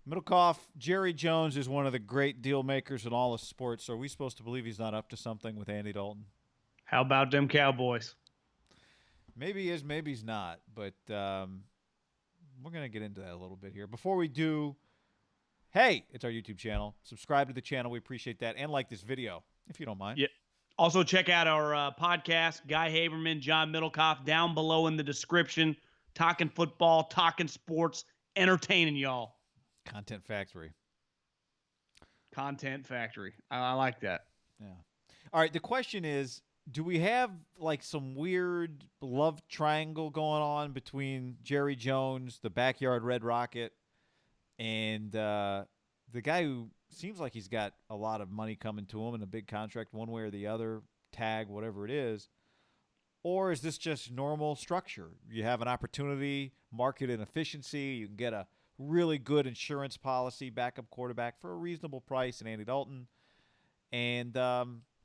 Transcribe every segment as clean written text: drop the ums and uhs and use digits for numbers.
Middlecoff, Jerry Jones is one of the great deal makers in all of sports. So are we supposed to believe he's not up to something with Andy Dalton? How about them Cowboys? Maybe he is, maybe he's not. But we're going to get into that a little bit here. Before we do, hey, it's our YouTube channel. Subscribe to the channel. We appreciate that. And like this video, if you don't mind. Yeah. Also, check out our podcast, Guy Haberman, John Middlecoff, down below in the description. Talking football, talking sports, entertaining y'all. Content Factory. Content Factory. I like that. Yeah. All right. The question is, do we have like some weird love triangle going on between Jerry Jones, the backyard Red Rocket, and the guy who seems like he's got a lot of money coming to him and a big contract one way or the other, tag, whatever it is? Or is this just normal structure? You have an opportunity, market inefficiency, you can get a really good insurance policy, backup quarterback for a reasonable price in Andy Dalton, and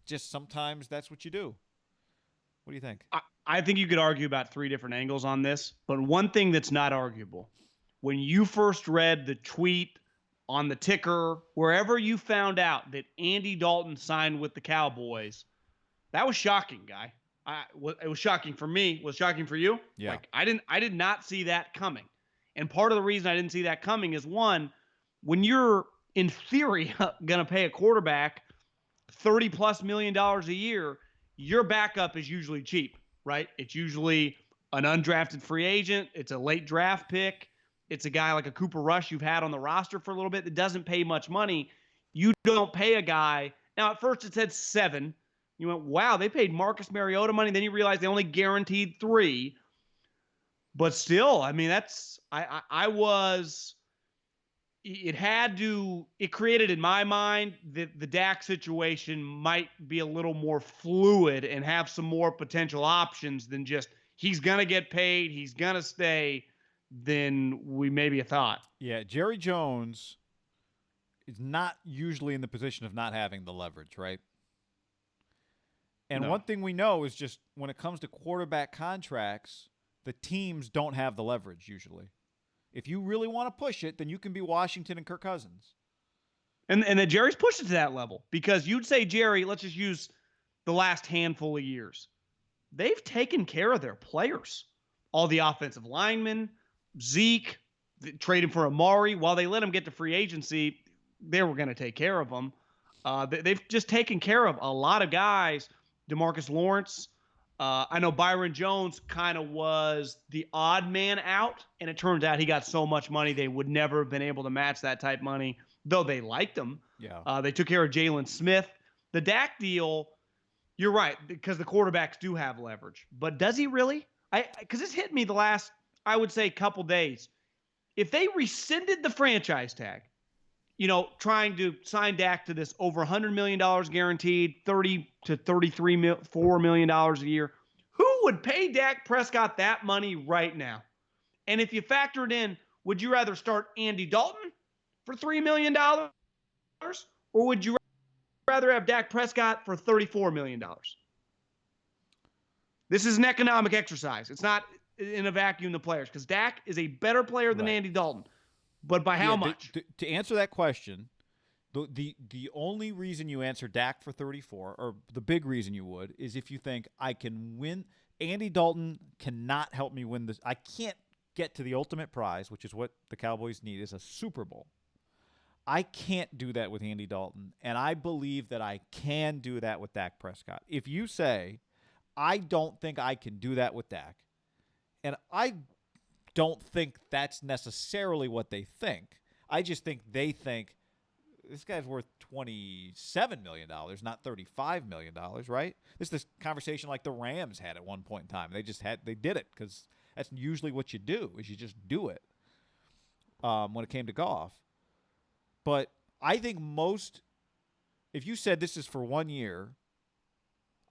just sometimes that's what you do. What do you think? I think you could argue about three different angles on this, but one thing that's not arguable, when you first read the tweet on the ticker, wherever you found out that Andy Dalton signed with the Cowboys, that was shocking, Guy. It was shocking for me. Was it shocking for you? Yeah. Like I did not see that coming. And part of the reason I didn't see that coming is, one, when you're in theory going to pay a quarterback $30+ million a year, your backup is usually cheap, right? It's usually an undrafted free agent. It's a late draft pick. It's a guy like a Cooper Rush you've had on the roster for a little bit that doesn't pay much money. You don't pay a guy. Now, at first it said 7. You went, wow, they paid Marcus Mariota money. Then you realize they only guaranteed 3. But still, I mean, it created in my mind that the Dak situation might be a little more fluid and have some more potential options than just he's going to get paid, he's going to stay, than we maybe thought. Yeah, Jerry Jones is not usually in the position of not having the leverage, right? And No. one thing we know is just when it comes to quarterback contracts, the teams don't have the leverage usually. If you really want to push it, then you can be Washington and Kirk Cousins. And then Jerry's pushed it to that level, because you'd say, Jerry, let's just use the last handful of years. They've taken care of their players. All the offensive linemen, Zeke, trading for Amari. While they let him get to free agency, they were going to take care of him. They've just taken care of a lot of guys. DeMarcus Lawrence. I know Byron Jones kind of was the odd man out, and it turns out he got so much money they would never have been able to match that type money, though they liked him. Yeah. They took care of Jalen Smith. The Dak deal, you're right, because the quarterbacks do have leverage. But does he really? Because this hit me the last, I would say, couple days. If they rescinded the franchise tag, trying to sign Dak to this over $100 million guaranteed, $30 to $4 million a year, who would pay Dak Prescott that money right now? And if you factor it in, would you rather start Andy Dalton for $3 million? Or would you rather have Dak Prescott for $34 million? This is an economic exercise. It's not in a vacuum, the players, because Dak is a better player than Andy Dalton. But by how much? To answer that question, the only reason you answer Dak for 34, or the big reason you would, is if you think I can win. Andy Dalton cannot help me win this. I can't get to the ultimate prize, which is what the Cowboys need, is a Super Bowl. I can't do that with Andy Dalton, and I believe that I can do that with Dak Prescott. If you say, I don't think I can do that with Dak, and I don't think that's necessarily what they think. I just think they think this guy's worth $27 million, not $35 million, right? This is conversation like the Rams had at one point in time. They did it because that's usually what you do, is you just do it when it came to Goff. But I think if you said this is for 1 year,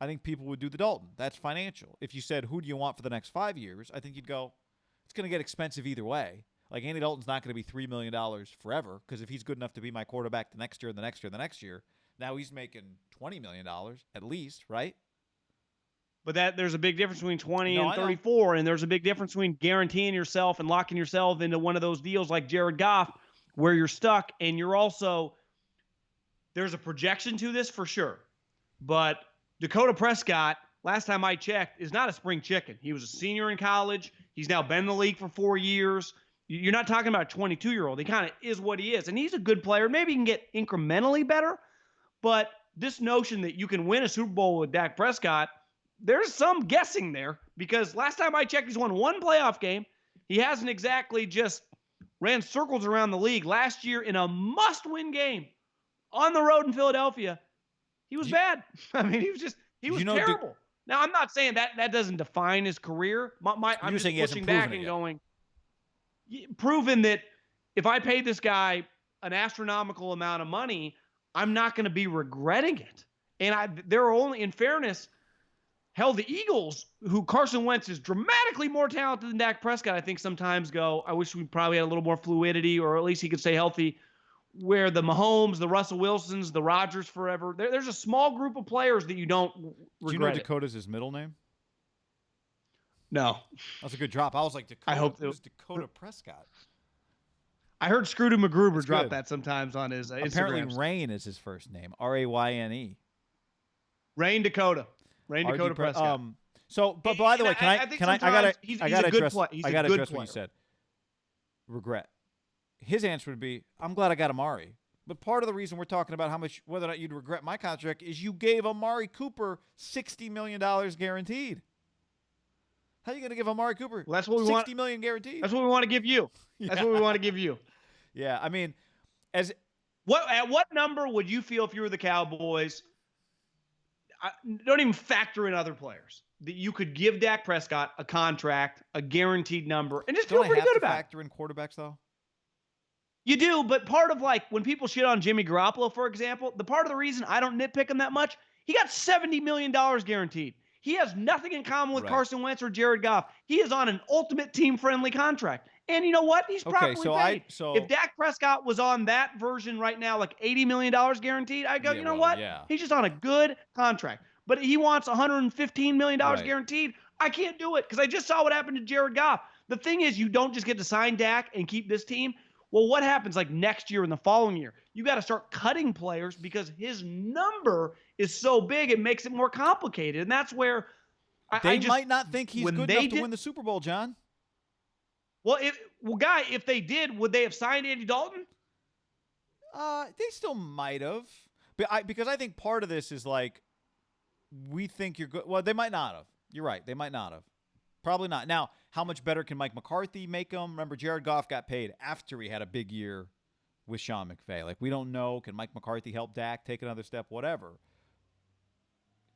I think people would do the Dalton. That's financial. If you said, who do you want for the next 5 years, I think you'd go, it's going to get expensive either way. Like, Andy Dalton's not going to be $3 million forever, because if he's good enough to be my quarterback the next year, the next year, the next year, now he's making $20 million at least, right? But there's a big difference between 20 and 34, and there's a big difference between guaranteeing yourself and locking yourself into one of those deals like Jared Goff, where you're stuck, and you're also there's a projection to this for sure. But Dakota Prescott, last time I checked, is not a spring chicken. He was a senior in college. He's now been in the league for 4 years. You're not talking about a 22-year-old. He kind of is what he is. And he's a good player. Maybe he can get incrementally better. But this notion that you can win a Super Bowl with Dak Prescott, there's some guessing there. Because last time I checked, he's won one playoff game. He hasn't exactly just ran circles around the league. Last year in a must-win game on the road in Philadelphia, he was bad. I mean, he was terrible. Now, I'm not saying that doesn't define his career. I'm just pushing back and going, proven that if I pay this guy an astronomical amount of money, I'm not going to be regretting it. And there are only, in fairness, hell, the Eagles, who Carson Wentz is dramatically more talented than Dak Prescott, I think sometimes go, I wish we probably had a little more fluidity, or at least he could stay healthy. Where the Mahomes, the Russell Wilsons, the Rodgers forever, there's a small group of players that you don't regret. Do you know Dakota's his middle name? No. That's a good drop. I was like, Dakota, I hope who's Dakota Prescott? I heard Scrooter McGruber drop that sometimes on his Instagram. Apparently Rain is his first name. Rayne. Rain Dakota. Rain Dakota Prescott. But by the way, I gotta address what you said. Regret. His answer would be, I'm glad I got Amari. But part of the reason we're talking about whether or not you'd regret my contract is you gave Amari Cooper $60 million guaranteed. How are you going to give Amari Cooper $60 million guaranteed? That's what we want to give you. That's what we want to give you. Yeah, I mean, at what number would you feel if you were the Cowboys? Don't even factor in other players. That you could give Dak Prescott a contract, a guaranteed number, and just feel pretty good about it. Factor in quarterbacks, though? You do, but part of when people shit on Jimmy Garoppolo, for example, the part of the reason I don't nitpick him that much, he got $70 million guaranteed. He has nothing in common with Carson Wentz or Jared Goff. He is on an ultimate team-friendly contract. And you know what? He's properly paid. If Dak Prescott was on that version right now, like $80 million guaranteed, I go, what? Yeah. He's just on a good contract. But he wants $115 million guaranteed. I can't do it because I just saw what happened to Jared Goff. The thing is, you don't just get to sign Dak and keep this team. Well, what happens next year and the following year? You got to start cutting players because his number is so big, it makes it more complicated. And that's where they might not think he's good enough to win the Super Bowl, John. Well, if they did, would they have signed Andy Dalton? They still might have. Because I think part of this is we think you're good. Well, they might not have. You're right. They might not have. Probably not. Now, how much better can Mike McCarthy make them? Remember, Jared Goff got paid after he had a big year with Sean McVay. We don't know. Can Mike McCarthy help Dak take another step? Whatever.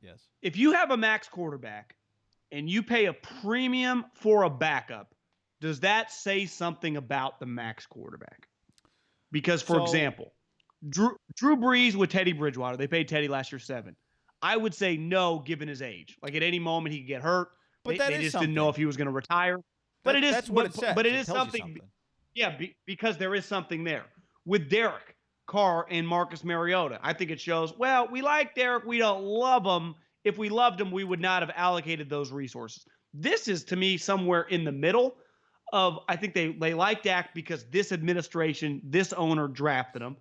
Yes. If you have a max quarterback and you pay a premium for a backup, does that say something about the max quarterback? Because, for example, Drew Brees with Teddy Bridgewater, they paid Teddy last year $7. I would say no, given his age. At any moment he could get hurt. But they just didn't know if he was going to retire. But it is that's what it says. But it is something. Yeah, because there is something there. With Derek Carr and Marcus Mariota, I think it shows, well, we like Derek. We don't love him. If we loved him, we would not have allocated those resources. This is, to me, somewhere in the middle of, I think they like Dak because this administration, this owner drafted him.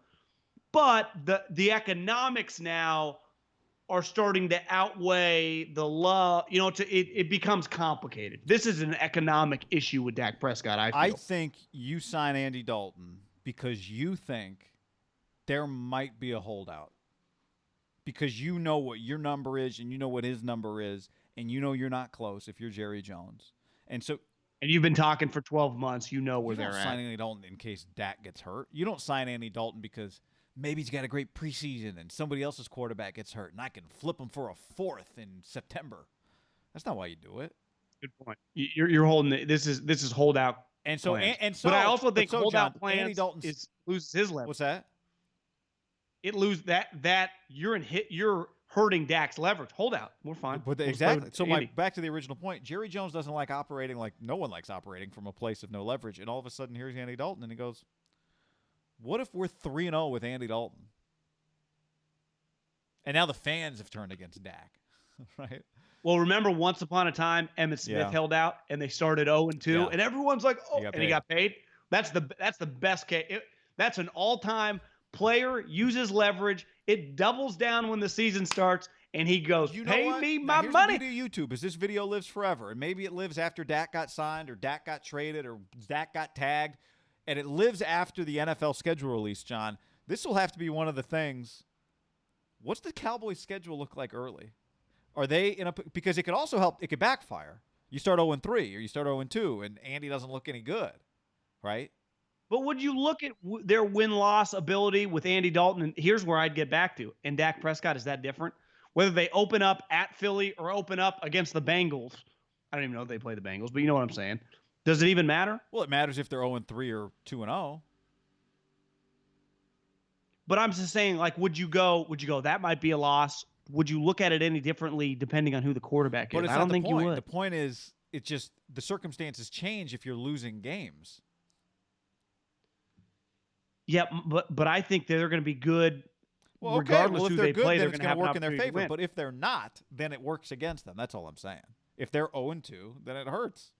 But the economics now are starting to outweigh the love. It becomes complicated. This is an economic issue with Dak Prescott, I feel. I think you sign Andy Dalton because you think there might be a holdout. Because you know what your number is and you know what his number is, and you know you're not close if you're Jerry Jones. And you've been talking for 12 months. You know where they're at. You don't sign Andy Dalton in case Dak gets hurt. You don't sign Andy Dalton because maybe he's got a great preseason and somebody else's quarterback gets hurt and I can flip him for a fourth in September. That's not why you do it. Good point. You're holding it. This is holdout. And so, but I also think holdout John, plans Andy Dalton loses his leverage. What's that? It loses that you're hurting Dak's leverage. Holdout. We're fine. But exactly. So back to the original point. Jerry Jones doesn't like operating like no one likes operating from a place of no leverage. And all of a sudden, here's Andy Dalton, and he goes, what if we're 3-0 with Andy Dalton? And now the fans have turned against Dak, right? Well, remember once upon a time, Emmitt Smith held out, and they started 0-2, and everyone's like, oh, and he got paid. That's the best case. That's an all-time player, uses leverage. It doubles down when the season starts, and he goes, You know pay what? me Now, my here's money. the beauty of YouTube is this video lives forever, and maybe it lives after Dak got signed or Dak got traded or Dak got tagged, and it lives after the NFL schedule release, John. This will have to be one of the things. What's the Cowboys schedule look like early? Are they in a – because it could also help – it could backfire. You start 0-3 or you start 0-2, and Andy doesn't look any good, right? But would you look at their win-loss ability with Andy Dalton? And here's where I'd get back to. And Dak Prescott, is that different? Whether they open up at Philly or open up against the Bengals. I don't even know if they play the Bengals, but you know what I'm saying. Does it even matter? Well, it matters if they're 0-3 or 2-0. But I'm just saying, like, would you go, that might be a loss? Would you look at it any differently depending on who the quarterback is? But it's I don't not think the point. you would. The point is, it's just the circumstances change if you're losing games. Yeah, but I think they're going to be good. Well, okay. Regardless Well, if who they're they good, play, then they're it's going to work in their opportunity to favor. win. But if they're not, then it works against them. That's all I'm saying. If they're 0-2, then it hurts.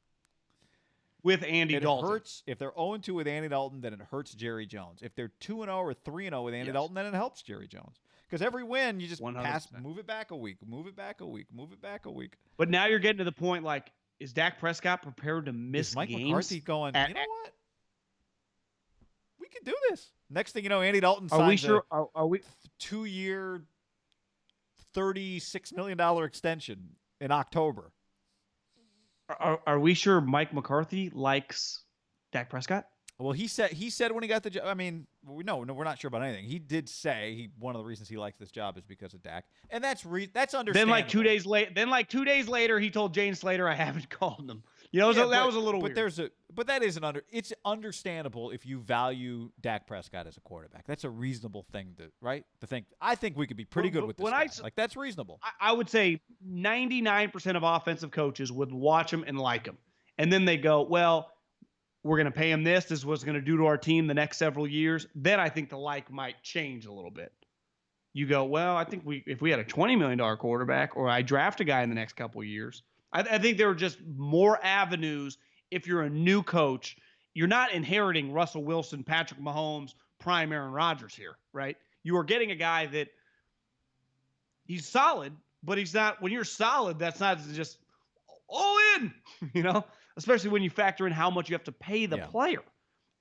With Andy Dalton. It hurts. If they're 0-2 with Andy Dalton, then it hurts Jerry Jones. If they're 2-0 or 3-0 with Andy Dalton, then it helps Jerry Jones. Because every win, you just 100%. move it back a week, move it back a week, move it back a week. But now you're getting to the point, like, is Dak Prescott prepared to miss Is Mike games? McCarthy going, you know what? We can do this. Next thing you know, Andy Dalton signs are we sure? Are we 2-year, $36 million extension in October. Are we sure Mike McCarthy likes Dak Prescott? Well, he said when he got the job. I mean, no, we're not sure about anything. He did say one of the reasons he likes this job is because of Dak, and that's understandable. Then like 2 days later, he told Jane Slater, "I haven't called them." You know, that was a little weird. But that is it's understandable if you value Dak Prescott as a quarterback. That's a reasonable thing to think. I think we could be pretty good with this guy. Like that's reasonable. I would say 99% of offensive coaches would watch him and like him, and then they go, "Well, we're going to pay him this. This is what's going to do to our team the next several years." Then I think the might change a little bit. You go, well, I think if we had a $20 million quarterback or I draft a guy in the next couple of years, I think there are just more avenues. If you're a new coach, you're not inheriting Russell Wilson, Patrick Mahomes, prime Aaron Rodgers here, right? You are getting a guy that he's solid, but he's not. When you're solid, that's not just all in, especially when you factor in how much you have to pay the player.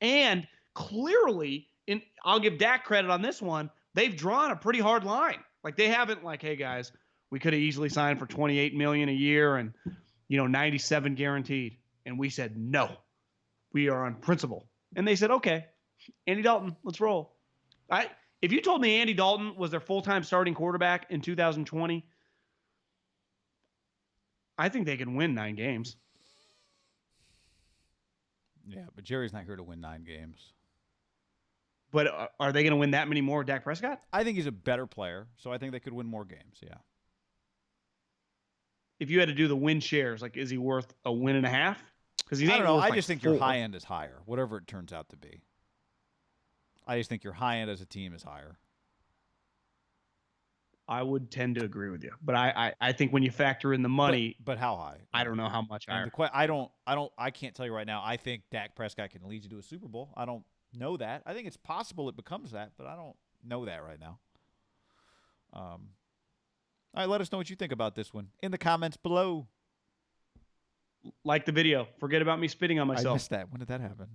And clearly, I'll give Dak credit on this one, they've drawn a pretty hard line. Like they haven't hey guys, we could have easily signed for $28 million a year and 97 guaranteed. And we said, no, we are on principle. And they said, okay, Andy Dalton, let's roll. If you told me Andy Dalton was their full-time starting quarterback in 2020, I think they can win 9 games. Yeah, but Jerry's not here to win 9 games. But are they going to win that many more with Dak Prescott? I think he's a better player, so I think they could win more games, yeah. If you had to do the win shares, is he worth a win and a half? Because I don't know. I just think your high end is higher, whatever it turns out to be. I just think your high end as a team is higher. I would tend to agree with you, but I think when you factor in the money, but how high? I don't know how much higher. I can't tell you right now. I think Dak Prescott can lead you to a Super Bowl. I don't know that. I think it's possible it becomes that, but I don't know that right now. All right, let us know what you think about this one in the comments below. Like the video. Forget about me spitting on myself. I missed that. When did that happen?